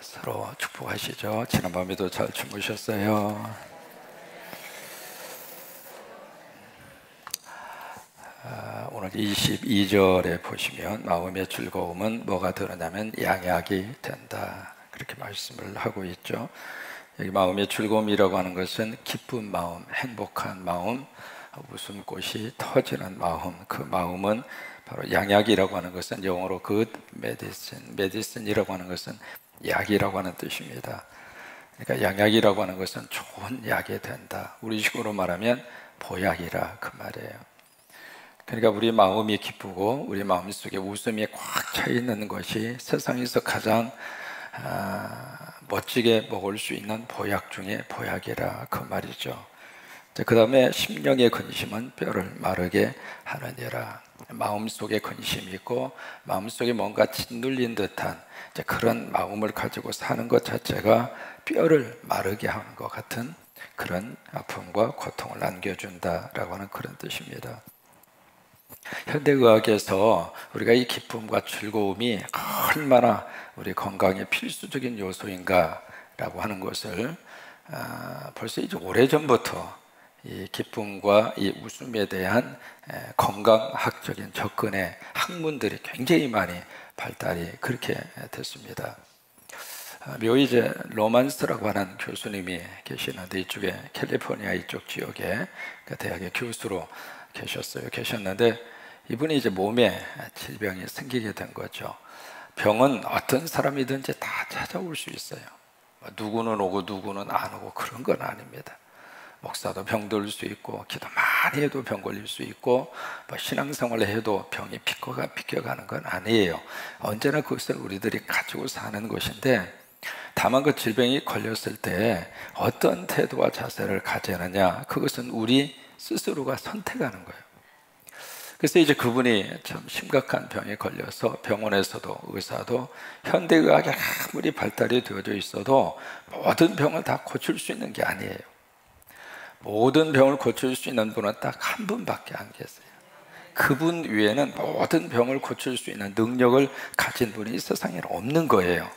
서로 축복하시죠. 지난밤에도 잘 주무셨어요. 오늘 22절에 보시면 마음의 즐거움은 뭐가 드러나면 양약이 된다, 그렇게 말씀을 하고 있죠. 여기 마음의 즐거움이라고 하는 것은 기쁜 마음, 행복한 마음, 웃음꽃이 터지는 마음, 그 마음은 바로 양약이라고 하는 것은 영어로 good medicine, medicine이라고 하는 것은 약이라고 하는 뜻입니다. 그러니까 양약이라고 하는 것은 좋은 약이 된다. 우리식으로 말하면 보약이라, 그 말이에요. 그러니까 우리 마음이 기쁘고 우리 마음속에 웃음이 꽉 차 있는 것이 세상에서 가장 멋지게 먹을 수 있는 보약 중에 보약이라, 그 말이죠. 그 다음에 심령의 근심은 뼈를 마르게 하느니라. 마음속에 근심이 있고 마음속에 뭔가 짓눌린 듯한 그런 마음을 가지고 사는 것 자체가 뼈를 마르게 하는 것 같은 그런 아픔과 고통을 안겨준다라고 하는 그런 뜻입니다. 현대의학에서 우리가 이 기쁨과 즐거움이 얼마나 우리 건강에 필수적인 요소인가라고 하는 것을 벌써 이제 오래전부터 이 기쁨과 이 웃음에 대한 건강학적인 접근의 학문들이 굉장히 많이 발달이 그렇게 됐습니다. 묘 이제 로만스라고 하는 교수님이 계시는데, 이쪽에 캘리포니아 이쪽 지역에 그 대학의 교수로 계셨는데, 이분이 이제 몸에 질병이 생기게 된 거죠. 병은 어떤 사람이든지 다 찾아올 수 있어요. 누구는 오고 누구는 안 오고 그런 건 아닙니다. 목사도 병들 수 있고, 기도 많이 해도 병 걸릴 수 있고, 신앙생활을 해도 병이 비껴가는 건 아니에요. 언제나 그것을 우리들이 가지고 사는 것인데, 다만 그 질병이 걸렸을 때 어떤 태도와 자세를 가지느냐, 그것은 우리 스스로가 선택하는 거예요. 그래서 이제 그분이 참 심각한 병에 걸려서 병원에서도 의사도 현대의학이 아무리 발달이 되어져 있어도 모든 병을 다 고칠 수 있는 게 아니에요. 모든 병을 고칠 수 있는 분은 딱 한 분밖에 안 계세요. 그분 외에는 모든 병을 고칠 수 있는 능력을 가진 분이 세상에 없는 거예요.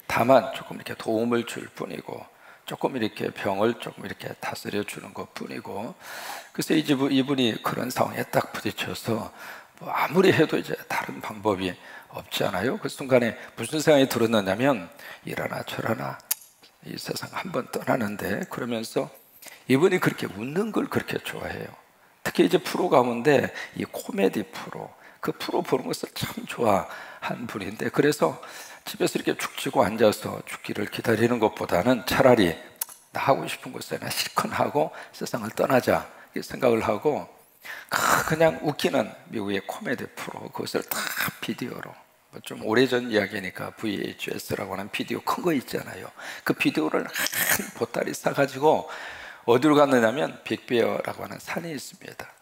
다만 조금 이렇게 도움을 줄 뿐이고, 조금 이렇게 병을 조금 이렇게 다스려 주는 것 뿐이고. 그래서 이분이 그런 상황에 딱 부딪혀서 아무리 해도 이제 다른 방법이 없잖아요. 그 순간에 무슨 생각이 들었느냐면, 이러나 저러나 이 세상 한번 떠나는데, 그러면서 이분이 그렇게 웃는 걸 그렇게 좋아해요. 특히 이제 프로 가운데 이 코미디 프로, 그 프로 보는 것을 참 좋아한 분인데, 그래서 집에서 이렇게 죽치고 앉아서 죽기를 기다리는 것보다는 차라리 나 하고 싶은 것을 나 실컷 하고 세상을 떠나자, 이렇게 생각을 하고, 그냥 웃기는 미국의 코미디 프로, 그것을 다 비디오로, 좀 오래전 이야기니까 VHS라고 하는 비디오 큰 거 있잖아요. 그 비디오를 한 보따리 싸가지고 어디로 갔느냐면 빅베어라고 하는 산이 있습니다.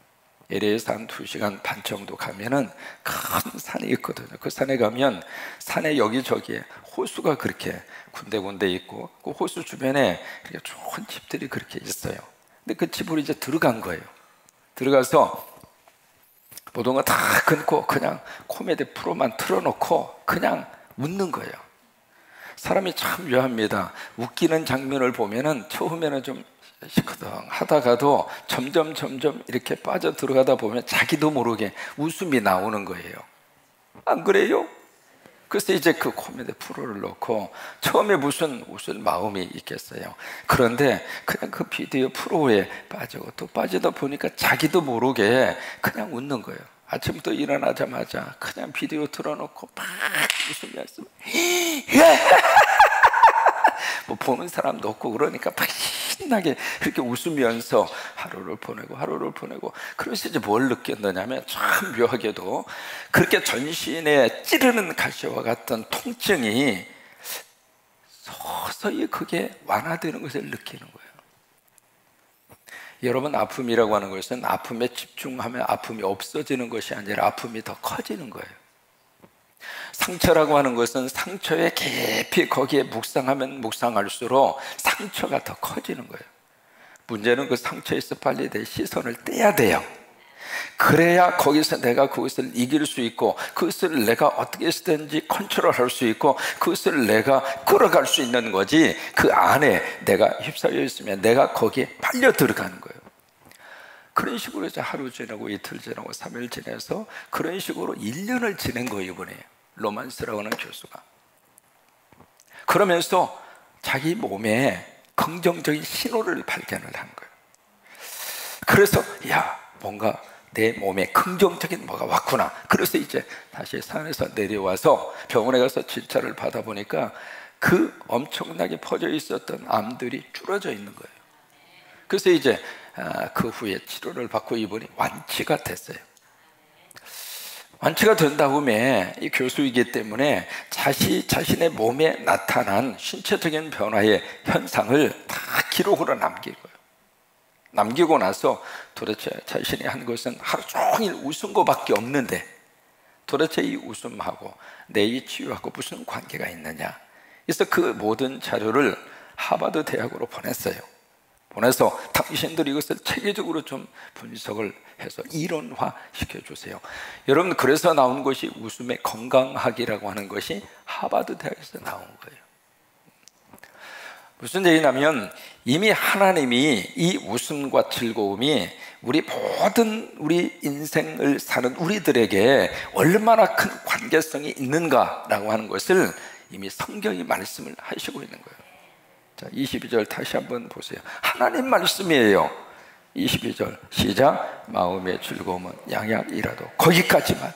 LA에서 한 2시간 반 정도 가면은 큰 산이 있거든요. 그 산에 가면 산에 여기저기에 호수가 그렇게 군데군데 있고, 그 호수 주변에 그렇게 좋은 집들이 그렇게 있어요. 근데 그 집으로 이제 들어간 거예요. 들어가서 모든 거 다 끊고 그냥 코미디 프로만 틀어놓고 그냥 웃는 거예요. 사람이 참 묘합니다. 웃기는 장면을 보면은 처음에는 좀 시끄덩 하다가도 점점 이렇게 빠져 들어가다 보면 자기도 모르게 웃음이 나오는 거예요. 안 그래요? 그래서 이제 그 코미디 프로를 놓고 처음에 무슨 웃을 마음이 있겠어요. 그런데 그냥 그 비디오 프로에 빠지고 또 빠지다 보니까 자기도 모르게 그냥 웃는 거예요. 아침부터 일어나자마자 그냥 비디오 틀어놓고 막 웃으면서 뭐 보는 사람도 없고 그러니까 막 신나게 그렇게 웃으면서 하루를 보내고. 그래서 이제 뭘 느꼈느냐면, 참 묘하게도 그렇게 전신에 찌르는 가시와 같은 통증이 서서히 그게 완화되는 것을 느끼는 거예요. 여러분, 아픔이라고 하는 것은 아픔에 집중하면 아픔이 없어지는 것이 아니라 아픔이 더 커지는 거예요. 상처라고 하는 것은 상처에 깊이 거기에 묵상하면 묵상할수록 상처가 더 커지는 거예요. 문제는 그 상처에서 빨리 내 시선을 떼야 돼요. 그래야 거기서 내가 그것을 이길 수 있고, 그것을 내가 어떻게 해서든지 컨트롤할 수 있고, 그것을 내가 끌어갈 수 있는 거지, 그 안에 내가 휩싸여 있으면 내가 거기에 빨려 들어가는 거예요. 그런 식으로 이제 하루 지나고 이틀 지나고 3일 지내서 그런 식으로 1년을 지낸 거예요, 이번에 로만스라고 하는 교수가. 그러면서 자기 몸에 긍정적인 신호를 발견을 한 거예요. 그래서 야, 뭔가 내 몸에 긍정적인 뭐가 왔구나. 그래서 이제 다시 산에서 내려와서 병원에 가서 진찰을 받아보니까 그 엄청나게 퍼져 있었던 암들이 줄어져 있는 거예요. 그래서 이제 그 후에 치료를 받고 이분이 완치가 됐어요. 완치가 된 다음에 이 교수이기 때문에 자신의 몸에 나타난 신체적인 변화의 현상을 다 기록으로 남기고요. 남기고 나서 도대체 자신이 한 것은 하루 종일 웃은 것밖에 없는데 도대체 이 웃음하고 내 이 치유하고 무슨 관계가 있느냐. 그래서 그 모든 자료를 하버드 대학으로 보냈어요. 보내서 당신들이 이것을 체계적으로 좀 분석을 해서 이론화 시켜주세요. 여러분, 그래서 나온 것이 웃음의 건강학이라고 하는 것이 하버드 대학에서 나온 거예요. 무슨 얘기냐면 이미 하나님이 이 웃음과 즐거움이 우리 모든 우리 인생을 사는 우리들에게 얼마나 큰 관계성이 있는가라고 하는 것을 이미 성경이 말씀을 하시고 있는 거예요. 자, 22절 다시 한번 보세요. 하나님 말씀이에요. 22절 시작. 마음의 즐거움은 양약이라도 거기까지만.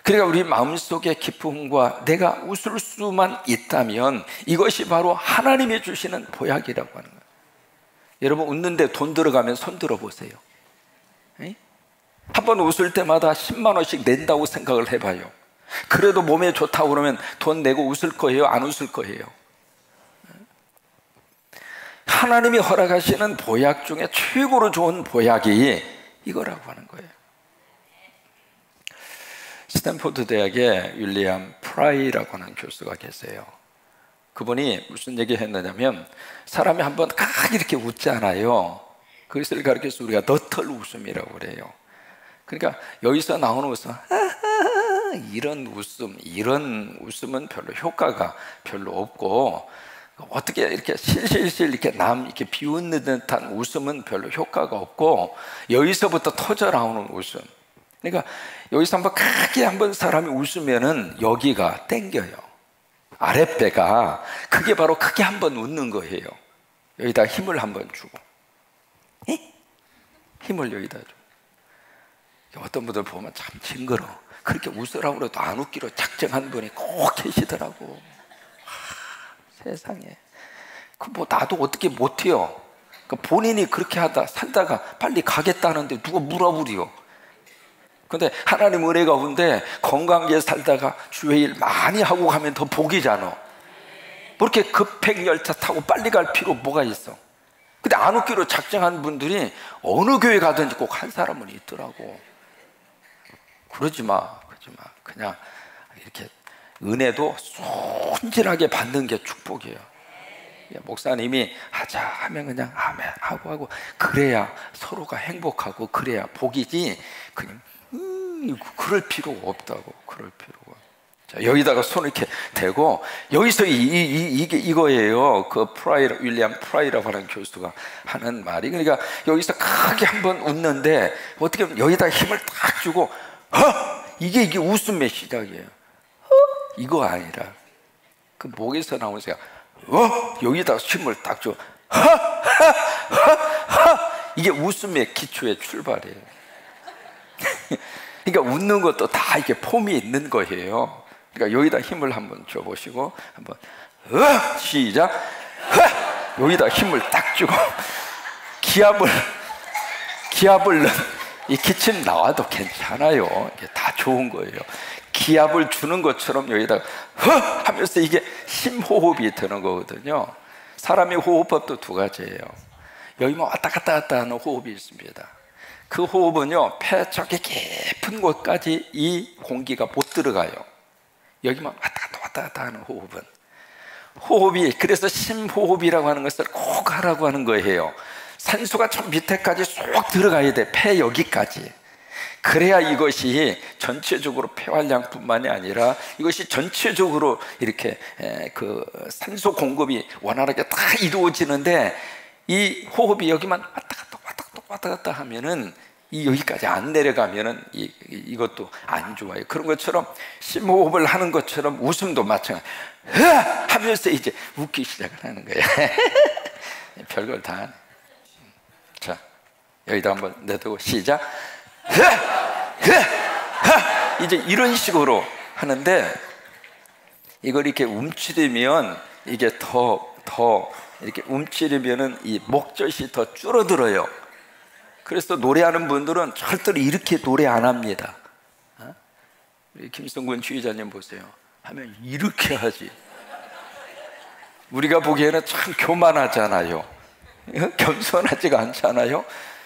그러니까 우리 마음속의 기쁨과 내가 웃을 수만 있다면 이것이 바로 하나님이 주시는 보약이라고 하는 거예요. 여러분, 웃는데 돈 들어가면 손 들어보세요. 한번 웃을 때마다 10만 원씩 낸다고 생각을 해봐요. 그래도 몸에 좋다고 그러면 돈 내고 웃을 거예요? 안 웃을 거예요? 하나님이 허락하시는 보약 중에 최고로 좋은 보약이 이거라고 하는 거예요. 스탠포드 대학에 윌리엄 프라이라고 하는 교수가 계세요. 그분이 무슨 얘기 했느냐면 사람이 한번 깍 이렇게 웃잖아요. 그것을 가르쳐서 우리가 너털 웃음이라고 그래요. 그러니까 여기서 나오는 웃음, 이런 웃음은 별로 효과가 별로 없고, 어떻게 이렇게 실실실 이렇게 이렇게 비웃는 듯한 웃음은 별로 효과가 없고, 여기서부터 터져 나오는 웃음. 그러니까 여기서 크게 한번 사람이 웃으면은 여기가 땡겨요. 아랫배가, 그게 바로 크게 한번 웃는 거예요. 여기다 힘을 한번 주고, 힘을 여기다 주고. 어떤 분들 보면 참 징그러워. 그렇게 웃으라고 해도 안 웃기로 작정한 분이 꼭 계시더라고. 세상에. 나도 어떻게 못해요. 본인이 그렇게 살다가 빨리 가겠다는데 누가 물어보리요. 근데 하나님 은혜 가운데 건강하게 살다가 주의 일 많이 하고 가면 더 복이잖아. 뭐 이렇게 급행열차 타고 빨리 갈 필요 뭐가 있어. 근데 안 웃기로 작정한 분들이 어느 교회 가든지 꼭 한 사람은 있더라고. 그러지 마. 그냥 이렇게 은혜도 순진하게 받는 게 축복이에요. 목사님이 하자 하면 그냥 아멘 하고 그래야 서로가 행복하고 그래야 복이지, 그냥 그럴 필요가 없다고. 그럴 필요가. 자, 여기다가 손을 이렇게 대고, 여기서 이거예요. 그 윌리엄 프라이라고 하는 교수가 하는 말이. 그러니까 여기서 크게 한번 웃는데 어떻게 보면 여기다 힘을 딱 주고, 이게 웃음의 시작이에요. 이거 아니라 그 목에서 나오는 소리가 여기다 힘을 딱 줘. 이게 웃음의 기초의 출발이에요. 그러니까 웃는 것도 다 이게 폼이 있는 거예요. 그러니까 여기다 힘을 한번 줘보시고, 한번 시작. 여기다 힘을 딱 주고, 기압을 이 기침 나와도 괜찮아요. 이게 다 좋은 거예요. 기압을 주는 것처럼 여기다가 하면서 이게 심호흡이 되는 거거든요. 사람의 호흡법도 두 가지예요. 여기만 왔다 갔다 하는 호흡이 있습니다. 그 호흡은요, 폐 저기 깊은 곳까지 이 공기가 못 들어가요. 여기만 왔다 갔다 하는 호흡이, 그래서 심호흡이라고 하는 것을 꼭 하라고 하는 거예요. 산소가 저 밑에까지 쏙 들어가야 돼. 폐 여기까지. 그래야 이것이 전체적으로 폐활량뿐만이 아니라 이것이 전체적으로 이렇게 그 산소 공급이 원활하게 다 이루어지는데, 이 호흡이 여기만 왔다 갔다 왔다 갔다 왔다 갔다 하면은 이 여기까지 안 내려가면은 이것도 안 좋아요. 그런 것처럼 심호흡을 하는 것처럼 웃음도 마찬가지. 하면서 이제 웃기 시작을 하는 거예요. 별걸 다 하네. 자, 여기다 한번 내두고 시작. 이제 이런 식으로 하는데, 이걸 이렇게 움츠리면 이게 더 이렇게 움츠리면은 이 목젖이 더 줄어들어요. 그래서 노래하는 분들은 절대로 이렇게 노래 안 합니다. 우리 김성근 주의자님 보세요. 하면 이렇게 하지. 우리가 보기에는 참 교만하잖아요. 겸손하지가 않잖아요.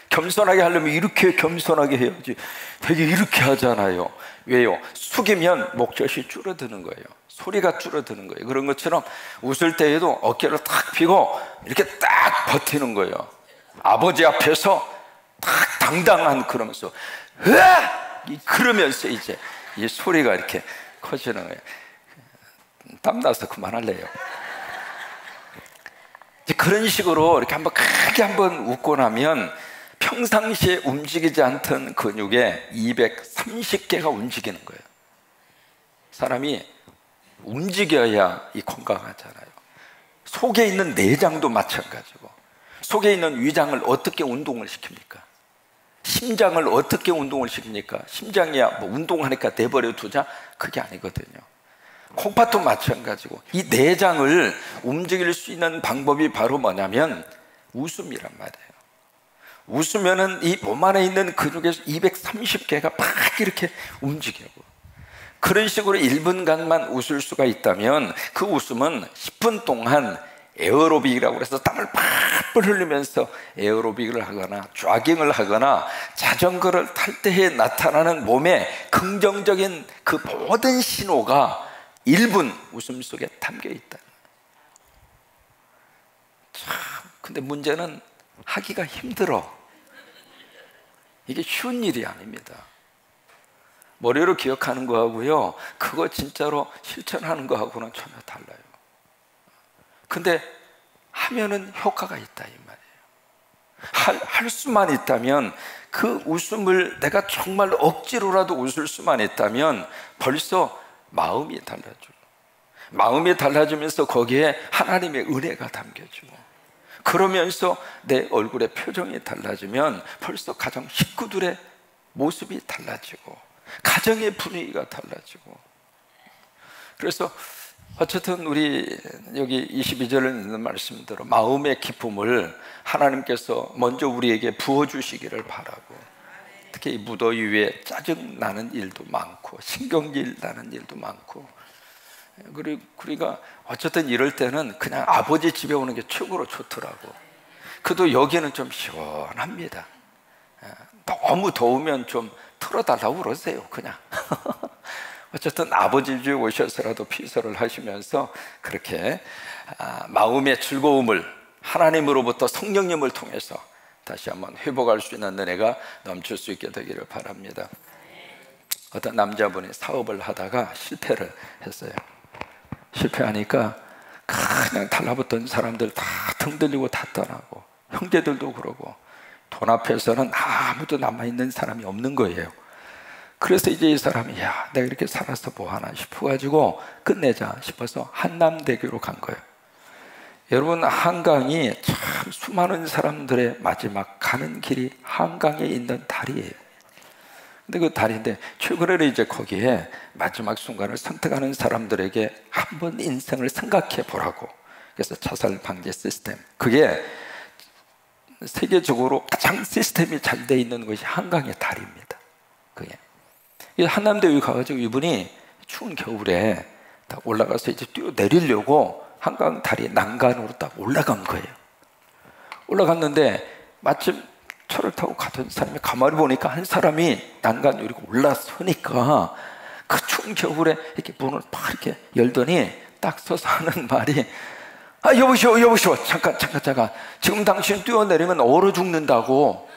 겸손하게 하려면 이렇게 겸손하게 해야지. 되게 이렇게 하잖아요. 왜요? 숙이면 목젖이 줄어드는 거예요. 소리가 줄어드는 거예요. 그런 것처럼 웃을 때에도 어깨를 탁 펴고 이렇게 딱 버티는 거예요. 아버지 앞에서 딱 당당한, 그러면서 그러면서 이제 이 소리가 이렇게 커지는 거예요. 땀나서 그만할래요. 이제 그런 식으로 이렇게 한번 크게 한번 웃고 나면 평상시에 움직이지 않던 근육에 230개가 움직이는 거예요. 사람이 움직여야 이 건강하잖아요. 속에 있는 내장도 마찬가지고, 속에 있는 위장을 어떻게 운동을 시킵니까? 심장을 어떻게 운동을 시킵니까? 심장이야 뭐 운동하니까 내버려 두자, 그게 아니거든요. 콩팥도 마찬가지고, 이 내장을 움직일 수 있는 방법이 바로 뭐냐면 웃음이란 말이에요. 웃으면은 이 몸 안에 있는 근육에서 230개가 막 이렇게 움직이고, 그런 식으로 1분간만 웃을 수가 있다면 그 웃음은 10분 동안 에어로빅이라고 해서 땀을 팍 흘리면서 에어로빅을 하거나 조깅을 하거나 자전거를 탈 때에 나타나는 몸의 긍정적인 그 모든 신호가 1분 웃음 속에 담겨 있다. 참, 근데 문제는 하기가 힘들어. 이게 쉬운 일이 아닙니다. 머리로 기억하는 거하고요, 그거 진짜로 실천하는 거하고는 전혀 달라요. 근데 하면은 효과가 있다, 이 말이에요. 할 수만 있다면, 그 웃음을 내가 정말 억지로라도 웃을 수만 있다면 벌써 마음이 달라지고, 마음이 달라지면서 거기에 하나님의 은혜가 담겨지고, 그러면서 내 얼굴의 표정이 달라지면 벌써 가정 식구들의 모습이 달라지고, 가정의 분위기가 달라지고. 그래서 어쨌든 우리 여기 22절을 읽는 말씀대로 마음의 기쁨을 하나님께서 먼저 우리에게 부어주시기를 바라고, 특히 이 무더위 위에 짜증 나는 일도 많고 신경질 나는 일도 많고, 그리고 우리가 어쨌든 이럴 때는 그냥 아버지 집에 오는 게 최고로 좋더라고. 그래도 여기는 좀 시원합니다. 너무 더우면 좀 틀어달라고 그러세요, 그냥. 어쨌든 아버지 집에 오셔서라도 피서를 하시면서 그렇게 마음의 즐거움을 하나님으로부터 성령님을 통해서 다시 한번 회복할 수 있는 은혜가 넘칠 수 있게 되기를 바랍니다. 어떤 남자분이 사업을 하다가 실패를 했어요. 실패하니까 그냥 달라붙던 사람들 다 등 들리고 다 떠나고, 형제들도 그러고, 돈 앞에서는 아무도 남아있는 사람이 없는 거예요. 그래서 이제 이 사람이, 야, 내가 이렇게 살아서 뭐하나 싶어가지고 끝내자 싶어서 한남대교로 간 거예요. 여러분, 한강이 참 수많은 사람들의 마지막 가는 길이 한강에 있는 다리예요. 근데 그 다리인데, 최근에는 이제 거기에 마지막 순간을 선택하는 사람들에게 한번 인생을 생각해 보라고, 그래서 자살 방지 시스템, 그게 세계적으로 가장 시스템이 잘 돼 있는 것이 한강의 다리입니다. 그게 한남대에 가가지고 이분이 추운 겨울에 딱 올라가서 이제 뛰어내리려고 한강 다리 난간으로 딱 올라간 거예요. 올라갔는데 마침 차를 타고 가던 사람이 가만히 보니까 한 사람이 난간 이렇게 올라서니까 그 추운 겨울에 이렇게 문을 팍 이렇게 열더니 딱 서서 하는 말이, 아, 여보시오. 잠깐. 지금 당신 뛰어내리면 얼어 죽는다고.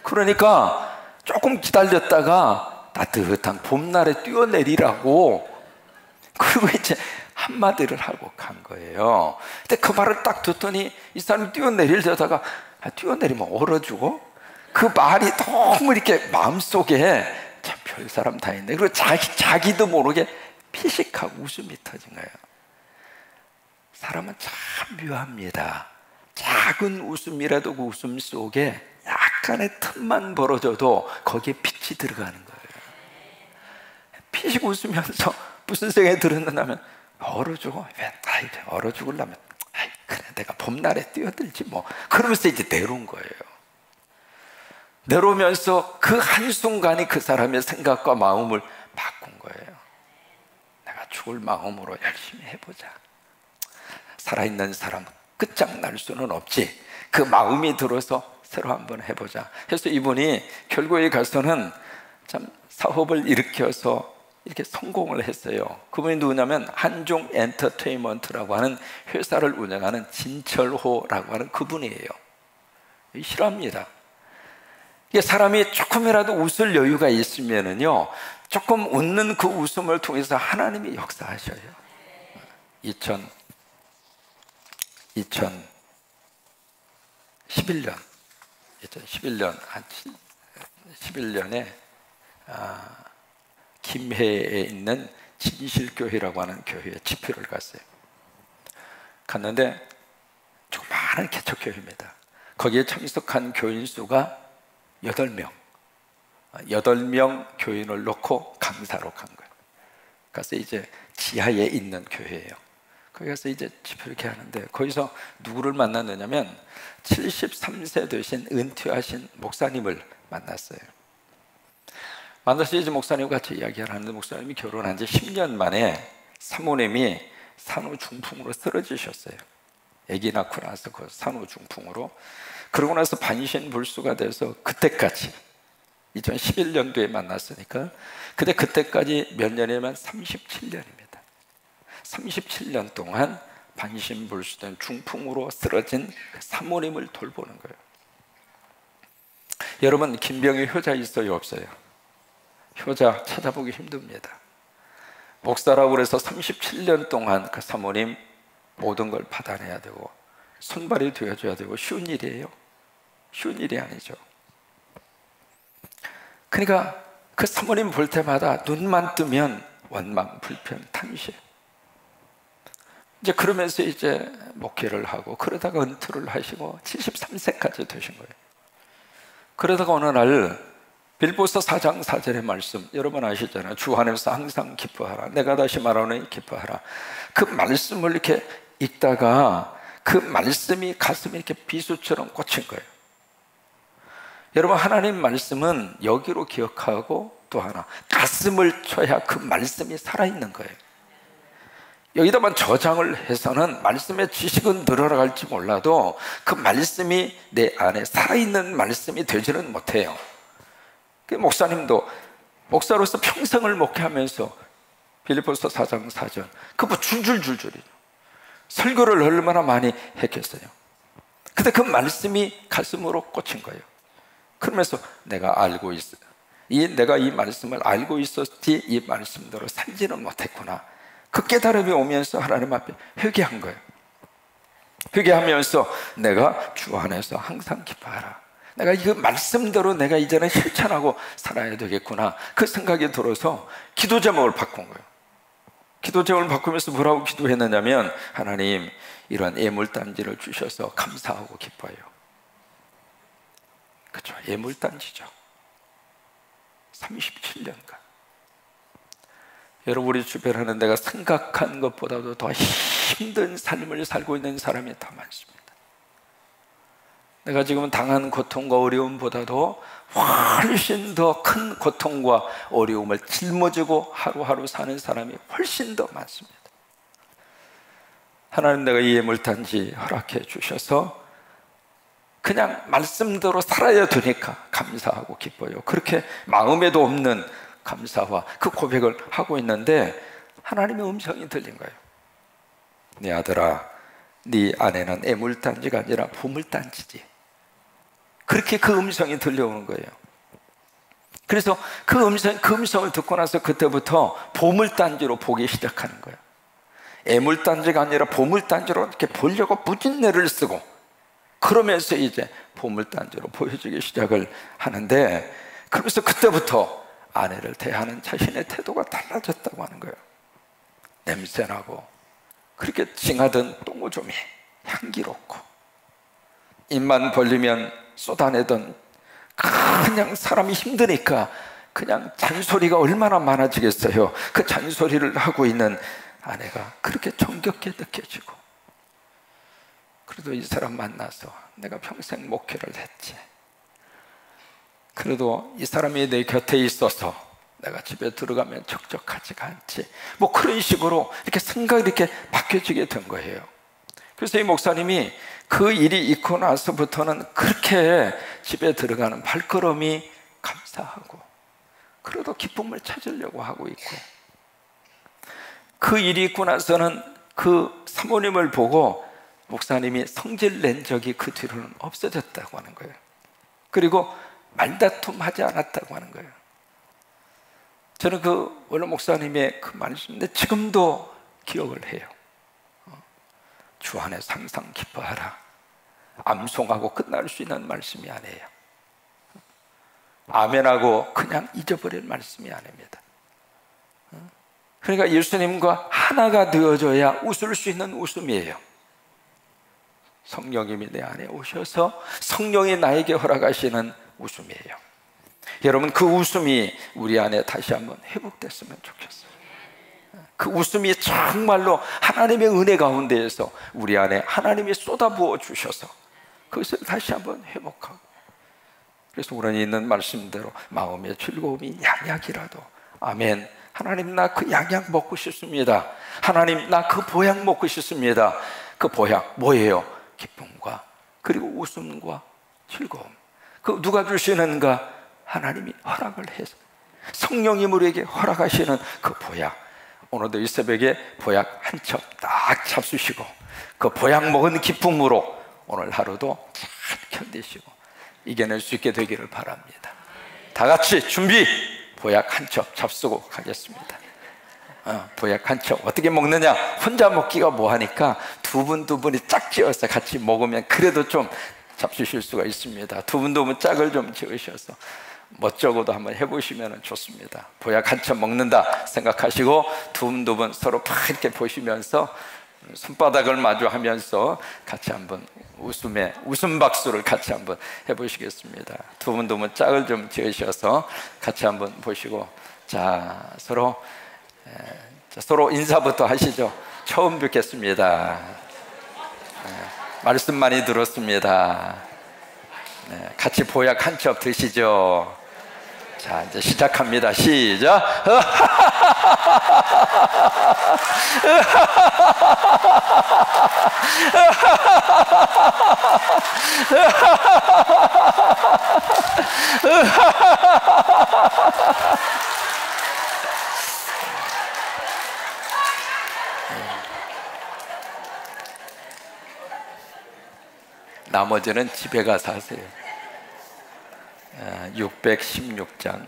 그러니까 조금 기다렸다가 따뜻한 봄날에 뛰어내리라고. 그리고 이제 한마디를 하고 간 거예요. 근데 그 말을 딱 듣더니 이 사람이 뛰어내리려다가 뛰어내리면 얼어 죽어? 그 말이 너무 이렇게 마음속에 참 별 사람 다 있네. 그리고 자기도 모르게 피식하고 웃음이 터진 거예요. 사람은 참 묘합니다. 작은 웃음이라도 그 웃음 속에 약간의 틈만 벌어져도 거기에 빛이 들어가는 거예요. 피식 웃으면서 무슨 생각이 들었냐면 얼어 죽어? 얼어 죽으려면 그래 내가 봄날에 뛰어들지 뭐. 그러면서 이제 내려온 거예요. 내려오면서 그 한순간이 그 사람의 생각과 마음을 바꾼 거예요. 내가 죽을 마음으로 열심히 해보자. 살아있는 사람 끝장날 수는 없지. 그 마음이 들어서 새로 한번 해보자 해서 이분이 결국에 가서는 참 사업을 일으켜서 이렇게 성공을 했어요. 그분이 누구냐면 한종 엔터테인먼트라고 하는 회사를 운영하는 진철호라고 하는 그분이에요. 싫어합니다. 이게 사람이 조금이라도 웃을 여유가 있으면은요, 조금 웃는 그 웃음을 통해서 하나님이 역사하셔요. 2011년 한 11년에 김해에 있는 진실교회라고 하는 교회에 집회를 갔어요. 갔는데 조그마한 개척교회입니다. 거기에 참석한 교인 수가 8명 교인을 놓고 강사로 간 거예요. 그래서 이제 지하에 있는 교회예요. 거기 가서 이제 집회를 이렇게 하는데 거기서 누구를 만났느냐면 73세 되신 은퇴하신 목사님을 만났어요. 만나서 이제 목사님과 같이 이야기를 하는데 목사님이 결혼한 지 10년 만에 사모님이 산후중풍으로 쓰러지셨어요. 아기 낳고 나서 그 산후중풍으로. 그러고 나서 반신불수가 돼서 그때까지 2011년도에 만났으니까 그때까지 몇 년이면 37년입니다. 37년 동안 반신불수된 중풍으로 쓰러진 그 사모님을 돌보는 거예요. 여러분, 김병희 효자 있어요, 없어요? 효자 찾아보기 힘듭니다. 목사라고 그래서 37년 동안 그 사모님 모든 걸 받아내야 되고 손발이 되어줘야 되고 쉬운 일이에요? 쉬운 일이 아니죠. 그러니까 그 사모님 볼 때마다 눈만 뜨면 원망, 불평, 탄식. 이제 그러면서 이제 목회를 하고 그러다가 은퇴를 하시고 73세까지 되신 거예요. 그러다가 어느 날 빌보서 4장 4절의 말씀 여러분 아시잖아요. 주 안에서 항상 기뻐하라. 내가 다시 말하노니 기뻐하라. 그 말씀을 이렇게 읽다가 그 말씀이 가슴에 이렇게 비수처럼 꽂힌 거예요. 여러분, 하나님 말씀은 여기로 기억하고 또 하나 가슴을 쳐야 그 말씀이 살아있는 거예요. 여기다만 저장을 해서는 말씀의 지식은 늘어나갈지 몰라도 그 말씀이 내 안에 살아있는 말씀이 되지는 못해요. 목사님도 목사로서 평생을 목회하면서 빌립보서 4장 4절 그거 줄줄줄줄이죠. 설교를 얼마나 많이 했겠어요. 근데 그 말씀이 가슴으로 꽂힌 거예요. 그러면서 내가 알고 있어. 내가 이 말씀을 알고 있었지 이 말씀대로 살지는 못했구나. 그 깨달음이 오면서 하나님 앞에 회개한 거예요. 회개하면서 내가 주 안에서 항상 기뻐하라. 내가 이 말씀대로 내가 이제는 실천하고 살아야 되겠구나. 그 생각이 들어서 기도 제목을 바꾼 거예요. 기도 제목을 바꾸면서 뭐라고 기도했느냐면 하나님 이런 예물단지를 주셔서 감사하고 기뻐요. 그렇죠. 예물단지죠. 37년간 여러분, 우리 주변에 하는 내가 생각한 것보다도 더 힘든 삶을 살고 있는 사람이 더 많습니다. 내가 지금 당한 고통과 어려움보다도 훨씬 더 큰 고통과 어려움을 짊어지고 하루하루 사는 사람이 훨씬 더 많습니다. 하나님, 내가 이 예물단지 허락해 주셔서 그냥 말씀대로 살아야 되니까 감사하고 기뻐요. 그렇게 마음에도 없는 감사와 그 고백을 하고 있는데 하나님의 음성이 들린 거예요. 네 아들아, 네 아내는 애물단지가 아니라 보물단지지. 그렇게 그 음성이 들려오는 거예요. 그래서 그 음성을 듣고 나서 그때부터 보물단지로 보기 시작하는 거예요. 애물단지가 아니라 보물단지로 이렇게 보려고 무진내를 쓰고, 그러면서 이제 보물단지로 보여주기 시작을 하는데, 그러면서 그때부터 아내를 대하는 자신의 태도가 달라졌다고 하는 거예요. 냄새나고 그렇게 징하던 똥오줌이 향기롭고, 입만 벌리면 쏟아내던, 그냥 사람이 힘드니까 그냥 잔소리가 얼마나 많아지겠어요. 그 잔소리를 하고 있는 아내가 그렇게 정겹게 느껴지고, 그래도 이 사람 만나서 내가 평생 목회를 했지, 그래도 이 사람이 내 곁에 있어서 내가 집에 들어가면 적적하지가 않지, 뭐 그런 식으로 이렇게 생각이 이렇게 바뀌어지게 된 거예요. 그래서 이 목사님이 그 일이 있고 나서부터는 그렇게 집에 들어가는 발걸음이 감사하고, 그래도 기쁨을 찾으려고 하고 있고, 그 일이 있고 나서는 그 사모님을 보고 목사님이 성질 낸 적이 그 뒤로는 없어졌다고 하는 거예요. 그리고 말다툼하지 않았다고 하는 거예요. 저는 그 원로 목사님의 그 말씀인데 지금도 기억을 해요. 주 안에서 항상 기뻐하라, 암송하고 끝날 수 있는 말씀이 아니에요. 아멘하고 그냥 잊어버릴 말씀이 아닙니다. 그러니까 예수님과 하나가 되어져야 웃을 수 있는 웃음이에요. 성령님이 내 안에 오셔서 성령이 나에게 허락하시는 웃음이에요. 여러분, 그 웃음이 우리 안에 다시 한번 회복됐으면 좋겠어요. 그 웃음이 정말로 하나님의 은혜 가운데에서 우리 안에 하나님이 쏟아부어 주셔서 그것을 다시 한번 회복하고, 그래서 우리 있는 말씀대로 마음의 즐거움이 양약이라도, 아멘, 하나님 나 그 양약 먹고 싶습니다. 하나님 나 그 보약 먹고 싶습니다. 그 보약 뭐예요? 기쁨과 그리고 웃음과 즐거움. 그 누가 주시는가? 하나님이 허락을 해서 성령이 우리에게 허락하시는 그 보약. 오늘도 이 새벽에 보약 한 첩 딱 잡수시고 그 보약 먹은 기쁨으로 오늘 하루도 잘 견디시고 이겨낼 수 있게 되기를 바랍니다. 다 같이 준비! 보약 한 첩 잡수고 가겠습니다. 보약 한 첩 어떻게 먹느냐? 혼자 먹기가 뭐하니까 두 분이 짝 지어서 같이 먹으면 그래도 좀 잡수실 수가 있습니다. 두 분은 짝을 좀 지으셔서 멋쩍어도 한번 해보시면 좋습니다. 보약 한 첩 먹는다 생각하시고 두 분 서로 팍 이렇게 보시면서 손바닥을 마주하면서 같이 한번 웃음 박수를 같이 한번 해보시겠습니다. 두 분 짝을 좀 지으셔서 같이 한번 보시고, 자 서로 인사부터 하시죠. 처음 뵙겠습니다. 말씀 많이 들었습니다. 같이 보약 한 첩 드시죠. 자, 이제 시작합니다. 시작. 나머지는 집에 가서 하세요. 616장.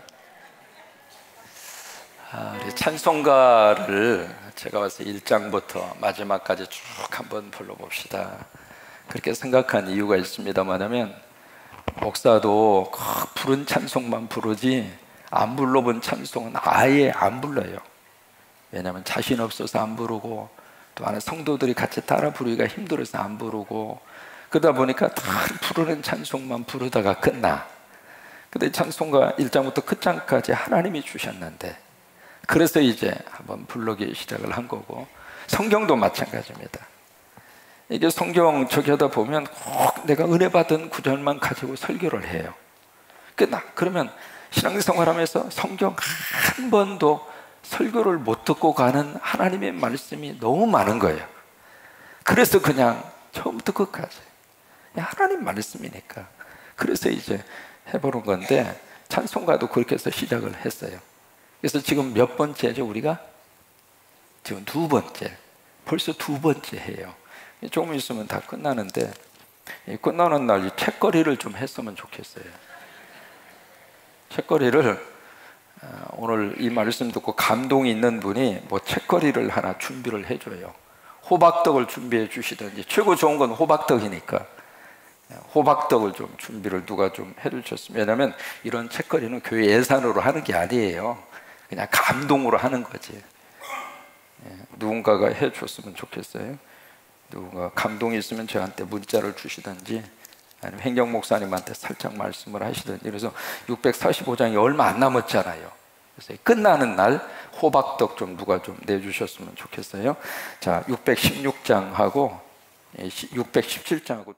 우리 찬송가를 제가 와서 1장부터 마지막까지 쭉 한번 불러봅시다. 그렇게 생각한 이유가 있습니다만, 목사도 부른 찬송만 부르지 안 불러본 찬송은 아예 안 불러요. 왜냐하면 자신 없어서 안 부르고, 또 안에 성도들이 같이 따라 부르기가 힘들어서 안 부르고, 그러다 보니까 다 부르는 찬송만 부르다가 끝나. 근데 찬송가 1장부터 끝장까지 하나님이 주셨는데, 그래서 이제 한번 부르기 시작을 한 거고, 성경도 마찬가지입니다. 이게 성경 저기 하다 보면 꼭 내가 은혜 받은 구절만 가지고 설교를 해요. 그러면 신앙생활 하면서 성경 한 번도 설교를 못 듣고 가는 하나님의 말씀이 너무 많은 거예요. 그래서 그냥 처음부터 끝까지 하나님 말씀이니까 그래서 이제 해보는 건데, 찬송가도 그렇게 해서 시작을 했어요. 그래서 지금 몇 번째죠? 우리가 지금 두 번째, 벌써 두 번째 해요. 조금 있으면 다 끝나는데 이 끝나는 날 이 책거리를 좀 했으면 좋겠어요. 책거리를 오늘 이 말씀 듣고 감동이 있는 분이 뭐 책거리를 하나 준비를 해줘요. 호박떡을 준비해 주시든지, 최고 좋은 건 호박떡이니까 호박떡을 좀 준비를 누가 좀 해주셨으면. 왜냐하면 이런 책거리는 교회 예산으로 하는 게 아니에요. 그냥 감동으로 하는 거지. 누군가가 해줬으면 좋겠어요. 누군가 감동이 있으면 저한테 문자를 주시든지, 아니면 행정 목사님한테 살짝 말씀을 하시든지. 그래서 645장이 얼마 안 남았잖아요. 그래서 끝나는 날 호박떡 좀 누가 좀 내주셨으면 좋겠어요. 자, 616장하고 617장하고